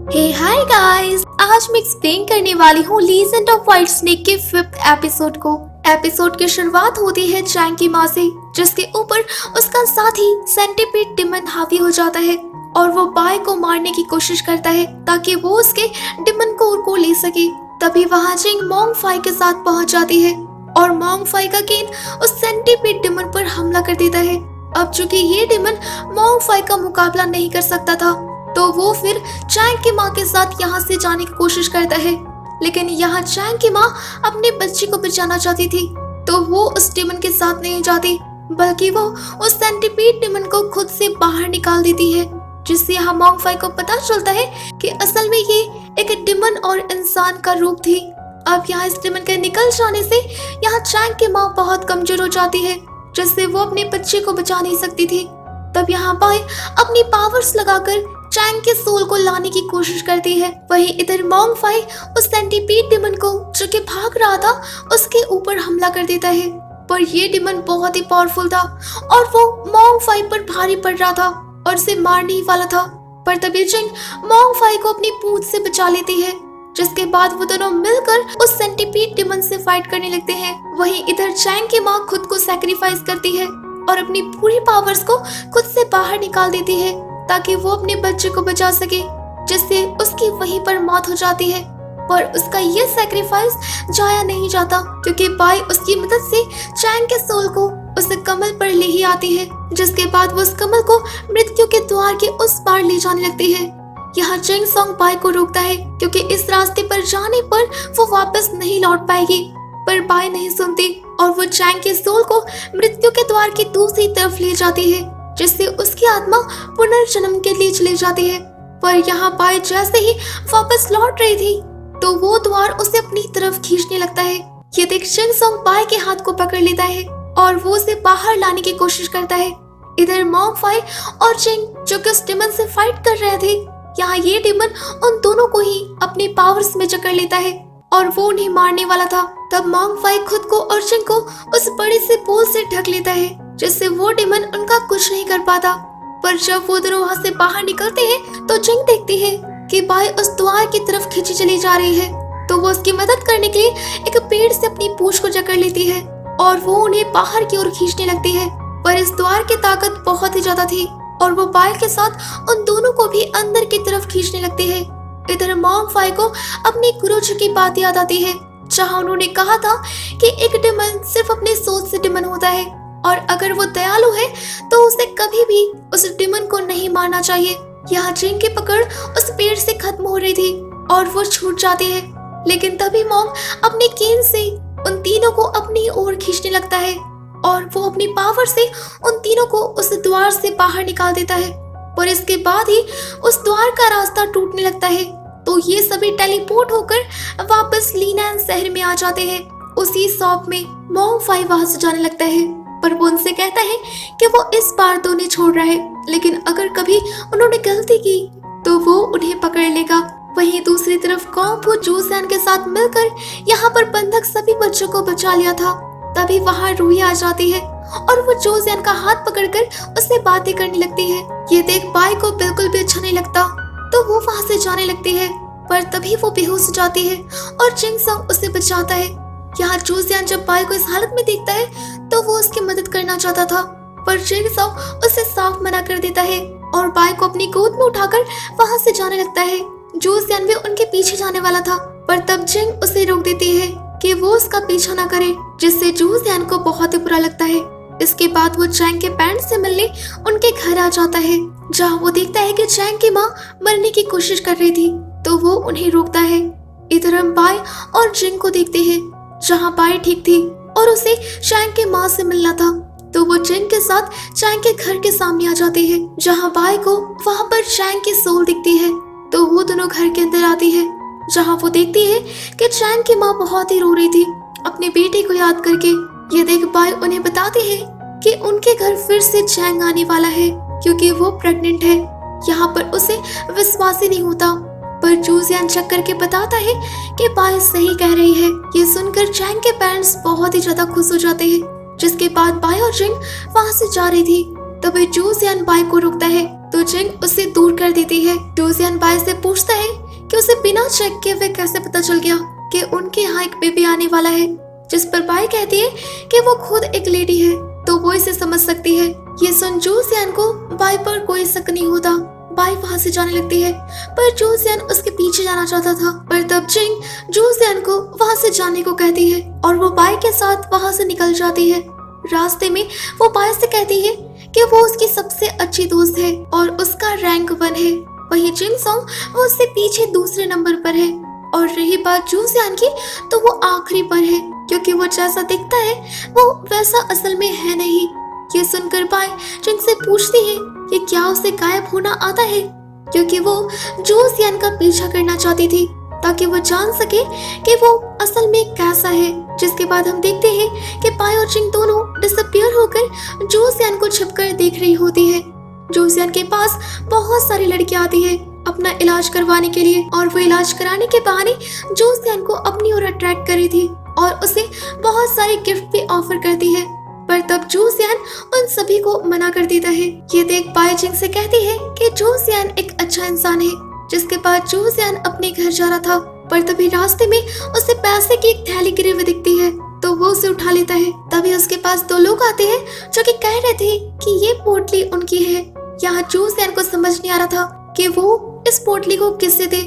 हे hi guys, आज मैं explain करने वाली हूँ लीजेंड ऑफ व्हाइट स्नेक के 5th एपिसोड को। एपिसोड की शुरुआत होती है चैंग की माँ से, जिसके ऊपर उसका साथी सेंटीपीड डिमन हावी हो जाता है और वो बाय को मारने की कोशिश करता है ताकि वो उसके डिमन कोर को ले सके। तभी वहाँ जिंग मोंग फाई के साथ पहुँच जाती है और मोंग फाई का केन उस सेंटीपीड डिमन पर हमला कर देता है। अब चूंकि ये डिमन मोंग फाई का मुकाबला नहीं कर सकता था, तो वो फिर चैंग की माँ के साथ यहाँ से जाने की कोशिश करता है। लेकिन यहाँ चैंग की माँ अपने बच्चे को बचाना चाहती थी, तो वो उस डिमन के साथ नहीं जाती, बल्कि वो उस सेंटीपीड डिमन को खुद से बाहर निकाल देती है, जिससे यहाँ मोंग फाई को पता चलता है कि असल में ये एक डिमन और इंसान का रूप थी। अब यहाँ इस डिमन के निकल जाने से यहाँ चैंग की माँ बहुत कमजोर हो जाती है, जिससे वो अपने बच्चे को बचा नहीं सकती थी। तब यहाँ बाय अपनी पावर्स लगाकर चैंग के सोल को लाने की कोशिश करती है। वहीं इधर मोंग फाई उस सेंटीपीड डिमन को जो कि भाग रहा था उसके ऊपर हमला कर देता है, पर ये डिमन बहुत ही पावरफुल था और वो मोंग फाई पर भारी पड़ रहा था और उसे मारने ही वाला था। पर तभी जिंग मोंग फाई को अपनी पूंछ से बचा लेती है, जिसके बाद वो दोनों मिलकर उस सेंटीपीड डिमन से फाइट करने लगते हैं। वहीं इधर चैंग की माँ खुद को सैक्रिफाइस करती है और अपनी पूरी पावर्स को खुद से बाहर निकाल देती है ताकि वो अपने बच्चे को बचा सके, जिससे उसकी वहीं पर मौत हो जाती है। पर उसका ये सैक्रिफाइस जाया नहीं जाता, क्योंकि बाय उसकी मदद से चैंग के सोल को उस कमल पर ले ही आती है, जिसके बाद वो उस कमल को मृत्यु के द्वार के उस पार ले जाने लगती है। यहाँ जिंग सोंग बाय को रोकता है, क्योंकि इस रास्ते पर जाने पर वो वापस नहीं लौट पाएगी। पर बाय नहीं सुनती और वो चैंग के सोल को मृत्यु के द्वार की दूसरी तरफ ले जाती है, जिससे उसकी आत्मा पुनर्जन्म के लिए चली जाती है। पर यहाँ बाय जैसे ही वापस लौट रही थी, तो वो द्वार उसे अपनी तरफ खींचने लगता है। ये देख जिंग सोंग बाय के हाथ को पकड़ लेता है और वो उसे बाहर लाने की कोशिश करता है। इधर मोंग फाई और जिंग जो कि उस डिमन से फाइट कर रहे थे, यहाँ ये डिमन उन दोनों को ही अपने पावर्स में जकड़ लेता है और वो उन्हें मारने वाला था। तब मोंग फाई खुद को और जिंग को उस बड़े से पोल से ढक लेता है, जिससे वो डिमन उनका कुछ नहीं कर पाता। पर जब वो दोनों वहाँ से बाहर निकलते हैं, तो जिंग देखती है कि बाय उस द्वार की तरफ खींची चली जा रही है, तो वो उसकी मदद करने के लिए एक पेड़ से अपनी पूंछ को जकड़ लेती है और वो उन्हें बाहर की ओर खींचने लगती है। पर इस द्वार की ताकत बहुत ही ज्यादा थी और वो बाय के साथ उन दोनों को भी अंदर की तरफ खींचने लगती है। इधर मोंग फाई को अपने गुरुजी की बात याद आती है, जहाँ उन्होंने कहा था कि एक डिमन सिर्फ अपने सोच से डिमन होता है और अगर वो दयालु है तो उसे कभी भी उस डिमन को नहीं मारना चाहिए। यहाँ जिंग की पकड़ उस पेड़ से खत्म हो रही थी और वो छूट जाती है, लेकिन तभी मोंग अपने केन से उन तीनों को अपनी ओर खींचने लगता है और वो अपनी पावर से उन तीनों को उस द्वार से बाहर निकाल देता है। पर इसके बाद ही उस द्वार का रास्ता टूटने लगता है, तो ये सभी टेलीपोर्ट होकर वापस लीनैन शहर में आ जाते हैं। उसी शॉप में मोंग फाई वहां से जाने लगता है, पर वो उनसे कहता है कि वो इस बार तो नहीं छोड़ रहा है, लेकिन अगर कभी उन्होंने गलती की तो वो उन्हें पकड़ लेगा। वहीं दूसरी तरफ कॉम्पू जूसैन के साथ मिलकर यहाँ पर बंधक सभी बच्चों को बचा लिया था। तभी वहाँ रूही आ जाती है और वो जोजियन का हाथ पकड़कर उससे बातें करने लगती है। ये देख बाय को बिल्कुल भी अच्छा नहीं लगता, तो वो वहाँ से जाने लगती है, पर तभी वो बेहोश हो जाती है और जिंग सोंग उसे बचाता है। यहाँ जोजियन जब बाय को इस हालत में देखता है, तो वो उसकी मदद करना चाहता था, पर जिंग सोंग उसे साफ मना कर देता है और बाय को अपनी गोद में उठाकर वहाँ से जाने लगता है। जोजियन भी उनके पीछे जाने वाला था, पर तब जिंग उसे रोक देती है कि वो उसका पीछा ना करे, जिससे जोजियन को बहुत ही बुरा लगता है। इसके बाद वो चैंग के पेरेंट्स से मिलने उनके घर आ जाता है, जहाँ वो देखता है कि चैंग की माँ मरने की कोशिश कर रही थी, तो वो उन्हें रोकता है। इधर हम बाय और जिंग को देखते हैं, जहाँ बाय ठीक थी और उसे चैंग के माँ से मिलना था, तो वो जिंग के साथ चैंग के घर के सामने आ जाते हैं, जहाँ बाय को वहाँ पर चैंग की सोल दिखती है। तो वो दोनों घर के अंदर आती है, जहाँ वो देखती है कि चैंग की माँ बहुत ही रो रही थी अपने बेटे को याद करके। ये देख बाय उन्हें बताती है कि उनके घर फिर से चैंग आने वाला है, क्योंकि वो प्रेग्नेंट है। यहाँ पर उसे विश्वास ही नहीं होता, पर जोजियन चेक करके बताता है कि बाय सही कह रही है। ये सुनकर चैंग के पेरेंट्स बहुत ही ज्यादा खुश हो जाते हैं। जिसके बाद बाय और जिंग वहाँ से जा रही थी, तभी जोजियन बाय को रोकता है, तो जिंग उसे दूर कर देती है। जोसियन बाय से पूछता है कि उसे बिना चेक किए वे कैसे पता चल गया कि उनके यहाँ एक बेबी आने वाला है, जिस पर बाय कहती है कि वो खुद एक लेडी है तो वो इसे समझ सकती है। ये सुन जोसियन को बाय पर कोई शक नहीं होता। बाय वहाँ से जाने लगती है पर जोसियन उसके पीछे जाना चाहता था, पर तब जिंग जोसियन को वहाँ से जाने को कहती है और वो बाय के साथ वहाँ से निकल जाती है। रास्ते में वो बाय से कहती है कि वो उसकी सबसे अच्छी दोस्त है और उसका रैंक 1 है। वहीं जिंग सॉन्ग वो उससे पीछे दूसरे नंबर पर है। और रही बात जोसियन की तो वो आखिरी पर है, क्योंकि वो जैसा दिखता है वो वैसा असल में है नहीं। ये सुनकर बाय जिंग से पूछती है कि क्या उसे गायब होना आता है, क्योंकि वो जोसियन का पीछा करना चाहती थी ताकि वो जान सके कि वो असल में कैसा है। जिसके बाद हम देखते हैं कि बाय और जिंग दोनों डिसअपियर होकर जोसियन को छिपकर देख रही होती है। जोसियन के पास बहुत सारी लड़कियां आती है अपना इलाज करवाने के लिए और वो इलाज कराने के बहाने जोसियन को अपनी ओर अट्रैक्ट कर रही थी और उसे बहुत सारे गिफ्ट भी ऑफर करती है, पर तब जोसियन उन सभी को मना कर देता है। ये देख बाय जिंग से कहती है कि जोसियन एक अच्छा इंसान है। जिसके बाद जोसियन अपने घर जा रहा था, पर तभी रास्ते में उसे पैसे की एक थैली गिरी हुई दिखती है तो वो उसे उठा लेता है। तभी उसके पास 2 लोग आते हैं जो कि कह रहे थे कि ये पोटली उनकी है। यहाँ जोसियन को समझ नहीं आ रहा था कि वो इस पोटली को किससे दे,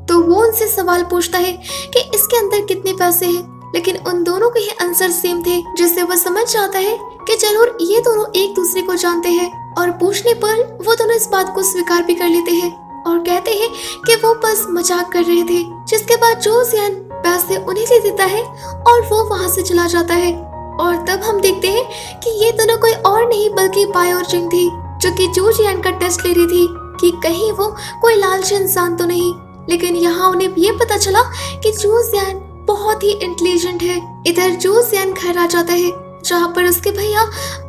तो वो उनसे सवाल पूछता है कि इसके अंदर कितने पैसे हैं, लेकिन उन दोनों के ही आंसर सेम थे, जिससे वो समझ जाता है कि जरूर ये दोनों एक दूसरे को जानते हैं। और पूछने पर वो दोनों इस बात को स्वीकार भी कर लेते हैं और कहते हैं कि वो बस मजाक कर रहे थे। जिसके बाद जोसियन पैसे उन्हें दे देता है और वो वहाँ से चला जाता है। और तब हम देखते हैं कि ये दोनों कोई और नहीं बल्कि बाय और जिंग थी, जो कि जोसियन का टेस्ट ले रही थी कि कहीं वो कोई लालची इंसान तो नहीं। लेकिन यहाँ उन्हें ये पता चला कि जोसियन बहुत ही इंटेलिजेंट है। इधर जोसियन घर आ जाता है जहाँ पर उसके भैया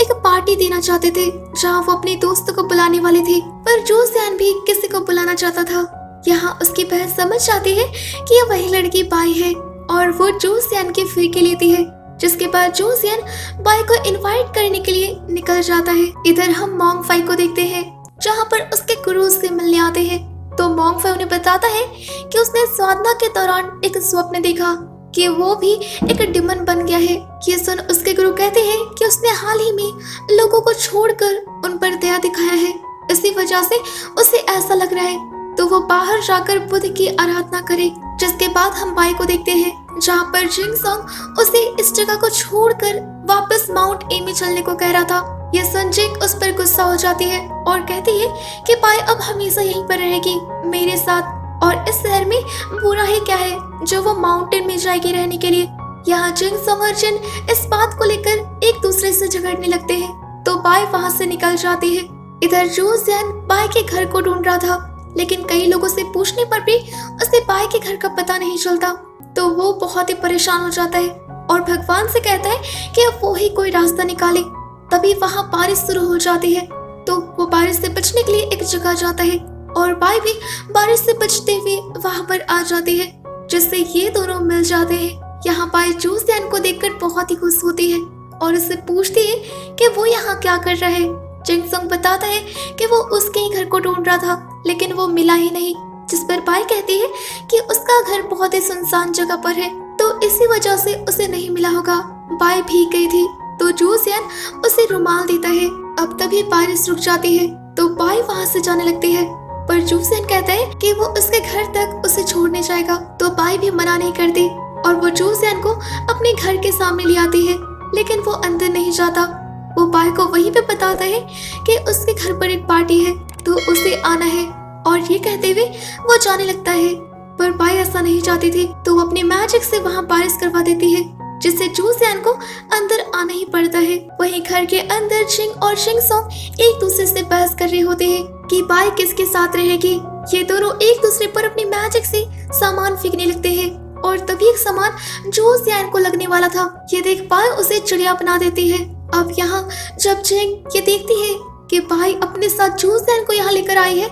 एक पार्टी देना चाहते थे, जहाँ वो अपने दोस्तों को बुलाने वाले थे, पर जोसियन भी किसी को बुलाना चाहता था। यहाँ उसकी बहन समझ जाती है कि ये वही लड़की बाय है और वो जोसियन की फिरकी लेती है। जिसके बाद जोसियन बाय को इनवाइट करने के लिए निकल जाता है। इधर हम मोंग फाई को देखते हैं जहाँ पर उसके गुरु से मिलने आते हैं। तो मोंग फाई उन्हें बताता है कि उसने साधना के दौरान एक स्वप्न देखा कि वो भी एक डिमन बन गया है। ये सुन उसके गुरु कहते हैं कि उसने हाल ही में लोगों को छोड़कर उन पर दया दिखाया है, इसी वजह से उसे ऐसा लग रहा है तो वो बाहर जाकर बुद्ध की आराधना करे। जिसके बाद हम बाय को देखते हैं जहाँ पर जिंग सॉन्ग उसे इस जगह को छोड़कर वापस माउंट एमी चलने को कह रहा था। ये सुन जिंग उस पर गुस्सा हो जाती है और कहती है कि बाय अब हमेशा यहीं पर रहेगी मेरे साथ, और इस शहर में बुरा ही क्या है जो वो माउंटेन में जाएगी रहने के लिए। यहाँ जिंग सॉन्ग और जिन इस बात को लेकर एक दूसरे से झगड़ने लगते हैं तो बाय वहाँ से निकल जाती है। इधर जोसियन बाय के घर को ढूंढ रहा था, लेकिन कई लोगों से पूछने पर भी उसे बाय के घर का पता नहीं चलता, तो वो बहुत ही परेशान हो जाता है और भगवान से कहता है कि अब वो ही कोई रास्ता निकाले। तभी वहाँ बारिश शुरू हो जाती है तो वो बारिश से बचने के लिए एक जगह जाता है और बाय भी बारिश से बचते हुए वहाँ पर आ जाती है, जिससे ये दोनों मिल जाते हैं। यहाँ बाय जोसियन को देखकर बहुत ही खुश होती है और उससे पूछती है कि वो यहाँ क्या कर रहा है। जिंग सॉन्ग बताता है कि वो उसके ही घर को ढूंढ रहा था, लेकिन वो मिला ही नहीं। जिस पर बाय कहती है कि उसका घर बहुत ही सुनसान जगह पर है तो इसी वजह से उसे नहीं मिला होगा। बाय भीग गई थी तो जोसियन उसे रुमाल देता है। अब तभी बारिश रुक जाती है तो बाय वहाँ से जाने लगती है, पर जोसियन कहता है कि वो उसके घर तक उसे छोड़ने जाएगा, तो बाय भी मना नहीं करती और वो जोसियन को अपने घर के सामने ले आती है, लेकिन वो अंदर नहीं जाता। वो बाय को वहीं पे बताता है कि उसके घर पर एक पार्टी है तो उसे आना है, और ये कहते हुए वो जाने लगता है। पर बाय ऐसा नहीं चाहती थी तो वो अपने मैजिक से वहाँ बारिश करवा देती है, जिससे जोसियन को अंदर आना ही पड़ता है। वहीं घर के अंदर जिंग और जिंग सॉन्ग एक दूसरे से बहस कर रहे होते हैं कि बाय किसके साथ रहेगी। ये दोनों एक दूसरे पर अपनी मैजिक से सामान फेंकने लगते हैं और तभी एक सामान जोसियन को लगने वाला था। ये देख बाय उसे चिड़िया बना देती है। अब यहाँ जब जिंग ये देखती है कि बाय अपने साथ जोसियन को यहाँ लेकर आई है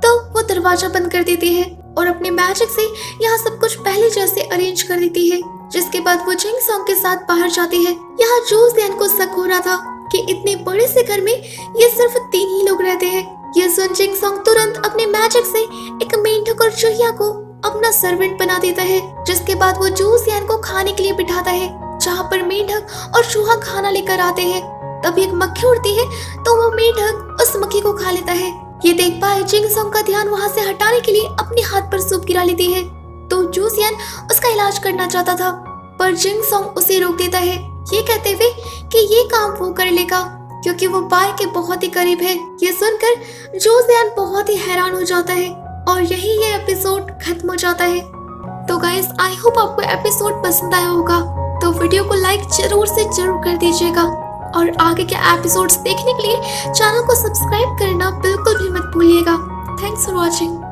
तो वो दरवाजा बंद कर देती है और अपने मैजिक से यहाँ सब कुछ पहले जैसे अरेंज कर देती है। जिसके बाद वो जिंग सॉन्ग के साथ बाहर जाती है। यहाँ जोसियन को शक हो रहा था कि इतने बड़े से घर में ये सिर्फ 3 ही लोग रहते हैं, पर तभी बारिश से बचने के लिए एक जगह जाता है और वहाँ पर ये सुन जिंग सोंग तुरंत अपने मैजिक से एक मेंढक और चूहिया को अपना सर्वेंट बना देता है, जिसके बाद वो जू सियान को खाने के लिए बिठाता है, जहाँ पर मेंढक और चूहा खाना लेकर आते हैं। तभी एक मक्खी उड़ती है तो वो मेंढक उस मक्खी को खा लेता है। ये देख पाए जिंग सोंग का ध्यान वहाँ से हटाने के लिए अपने हाथ पर सूप गिरा लेती है, तो जू सियान उसका इलाज करना चाहता था, पर जिंग सोंग उसे रोक देता है, ये कहते हुए कि ये काम वो कर लेगा क्योंकि वो बाय के बहुत ही करीब है। ये सुनकर जू सियान बहुत ही हैरान हो जाता है और यही ये एपिसोड खत्म हो जाता है। तो गाइस, आई होप आपको एपिसोड पसंद आया होगा, तो वीडियो को लाइक जरूर से जरूर कर दीजिएगा और आगे के एपिसोड्स देखने के लिए चैनल को सब्सक्राइब करना बिल्कुल भी मत भूलिएगा। Thanks for watching.